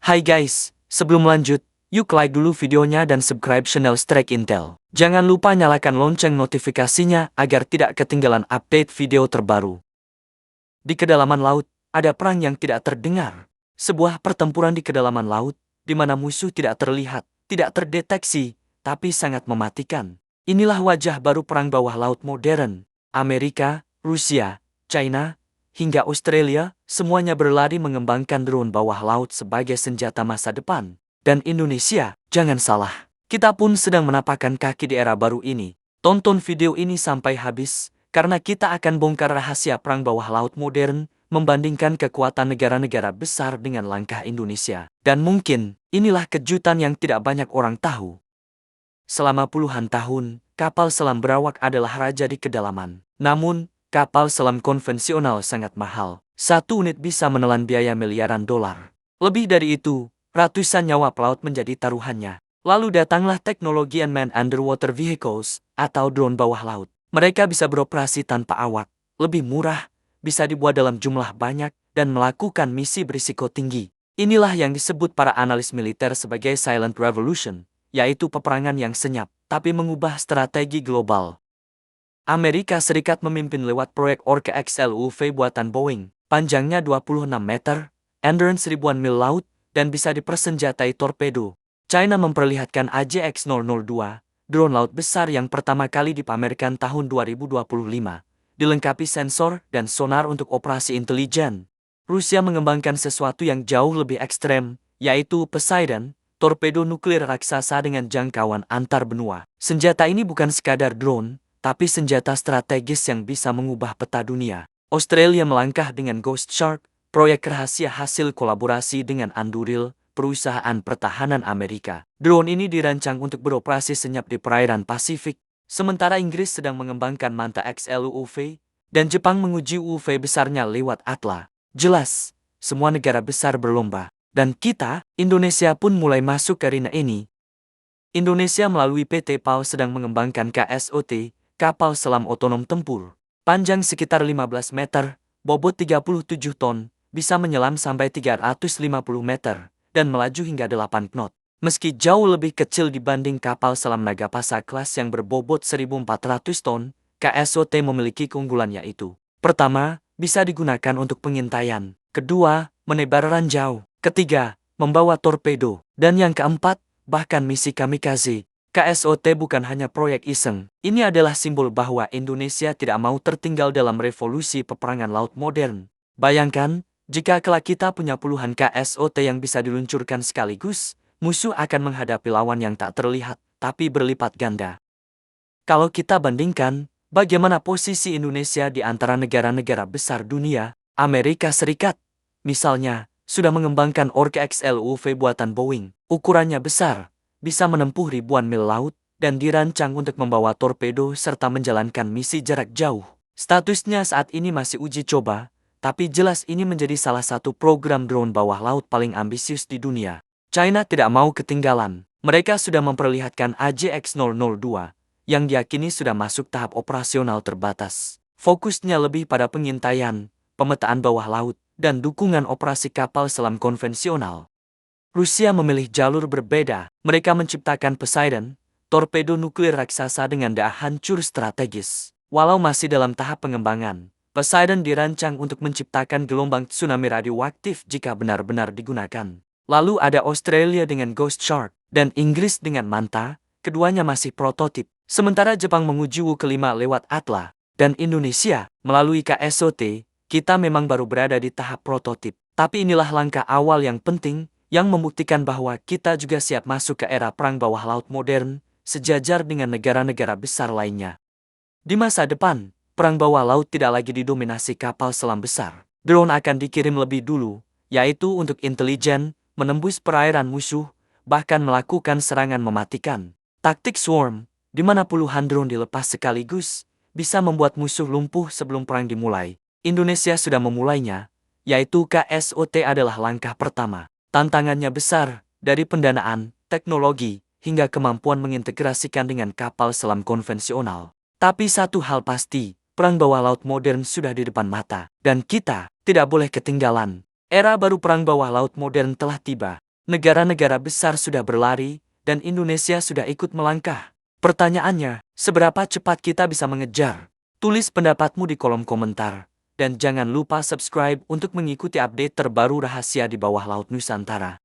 Hai guys, sebelum lanjut, yuk like dulu videonya dan subscribe channel Strike Intel. Jangan lupa nyalakan lonceng notifikasinya agar tidak ketinggalan update video terbaru. Di kedalaman laut, ada perang yang tidak terdengar. Sebuah pertempuran di kedalaman laut, di mana musuh tidak terlihat, tidak terdeteksi, tapi sangat mematikan. Inilah wajah baru perang bawah laut modern. Amerika, Rusia, China, hingga Australia, semuanya berlari mengembangkan drone bawah laut sebagai senjata masa depan. Dan Indonesia, jangan salah, kita pun sedang menapakkan kaki di era baru ini. Tonton video ini sampai habis, karena kita akan bongkar rahasia perang bawah laut modern, membandingkan kekuatan negara-negara besar dengan langkah Indonesia. Dan mungkin, inilah kejutan yang tidak banyak orang tahu. Selama puluhan tahun, kapal selam berawak adalah raja di kedalaman. Namun, kapal selam konvensional sangat mahal. Satu unit bisa menelan biaya miliaran dolar. Lebih dari itu, ratusan nyawa pelaut menjadi taruhannya. Lalu datanglah teknologi unmanned underwater vehicles, atau drone bawah laut. Mereka bisa beroperasi tanpa awak, lebih murah, bisa dibuat dalam jumlah banyak, dan melakukan misi berisiko tinggi. Inilah yang disebut para analis militer sebagai silent revolution, yaitu peperangan yang senyap, tapi mengubah strategi global. Amerika Serikat memimpin lewat proyek Orca XL UAV buatan Boeing, panjangnya 26 meter, endurance ribuan mil laut, dan bisa dipersenjatai torpedo. China memperlihatkan AJX-002, drone laut besar yang pertama kali dipamerkan tahun 2025, dilengkapi sensor dan sonar untuk operasi intelijen. Rusia mengembangkan sesuatu yang jauh lebih ekstrem, yaitu Poseidon, torpedo nuklir raksasa dengan jangkauan antar benua. Senjata ini bukan sekadar drone, tapi senjata strategis yang bisa mengubah peta dunia. Australia melangkah dengan Ghost Shark, proyek rahasia hasil kolaborasi dengan Anduril, perusahaan pertahanan Amerika. Drone ini dirancang untuk beroperasi senyap di perairan Pasifik, sementara Inggris sedang mengembangkan Manta XL UAV, dan Jepang menguji UAV besarnya lewat Atla. Jelas, semua negara besar berlomba. Dan kita, Indonesia pun mulai masuk ke arena ini. Indonesia melalui PT PAL sedang mengembangkan KSOT, kapal selam otonom tempur. Panjang sekitar 15 meter, bobot 37 ton, bisa menyelam sampai 350 meter, dan melaju hingga 8 knot. Meski jauh lebih kecil dibanding kapal selam Nagapasa kelas yang berbobot 1.400 ton, KSOT memiliki keunggulan yaitu: pertama, bisa digunakan untuk pengintaian. Kedua, menebar ranjau. Ketiga, membawa torpedo. Dan yang keempat, bahkan misi kamikaze. KSOT bukan hanya proyek iseng. Ini adalah simbol bahwa Indonesia tidak mau tertinggal dalam revolusi peperangan laut modern. Bayangkan, jika kelak kita punya puluhan KSOT yang bisa diluncurkan sekaligus, musuh akan menghadapi lawan yang tak terlihat, tapi berlipat ganda. Kalau kita bandingkan, bagaimana posisi Indonesia di antara negara-negara besar dunia, Amerika Serikat, misalnya, sudah mengembangkan Orca XL UAV buatan Boeing. Ukurannya besar, bisa menempuh ribuan mil laut, dan dirancang untuk membawa torpedo serta menjalankan misi jarak jauh. Statusnya saat ini masih uji coba, tapi jelas ini menjadi salah satu program drone bawah laut paling ambisius di dunia. China tidak mau ketinggalan. Mereka sudah memperlihatkan AJX-002, yang diyakini sudah masuk tahap operasional terbatas. Fokusnya lebih pada pengintaian, pemetaan bawah laut, dan dukungan operasi kapal selam konvensional. Rusia memilih jalur berbeda. Mereka menciptakan Poseidon, torpedo nuklir raksasa dengan daya hancur strategis. Walau masih dalam tahap pengembangan, Poseidon dirancang untuk menciptakan gelombang tsunami radioaktif jika benar-benar digunakan. Lalu ada Australia dengan Ghost Shark, dan Inggris dengan Manta, keduanya masih prototip. Sementara Jepang menguji kelima lewat Atla, dan Indonesia, melalui KSOT, kita memang baru berada di tahap prototip. Tapi inilah langkah awal yang penting, yang membuktikan bahwa kita juga siap masuk ke era perang bawah laut modern, sejajar dengan negara-negara besar lainnya. Di masa depan, perang bawah laut tidak lagi didominasi kapal selam besar. Drone akan dikirim lebih dulu, yaitu untuk intelijen, menembus perairan musuh, bahkan melakukan serangan mematikan. Taktik swarm, di mana puluhan drone dilepas sekaligus, bisa membuat musuh lumpuh sebelum perang dimulai. Indonesia sudah memulainya, yaitu KSOT adalah langkah pertama. Tantangannya besar, dari pendanaan, teknologi, hingga kemampuan mengintegrasikan dengan kapal selam konvensional. Tapi satu hal pasti, perang bawah laut modern sudah di depan mata, dan kita tidak boleh ketinggalan. Era baru perang bawah laut modern telah tiba. Negara-negara besar sudah berlari, dan Indonesia sudah ikut melangkah. Pertanyaannya, seberapa cepat kita bisa mengejar? Tulis pendapatmu di kolom komentar. Dan jangan lupa subscribe untuk mengikuti update terbaru rahasia di bawah Laut Nusantara.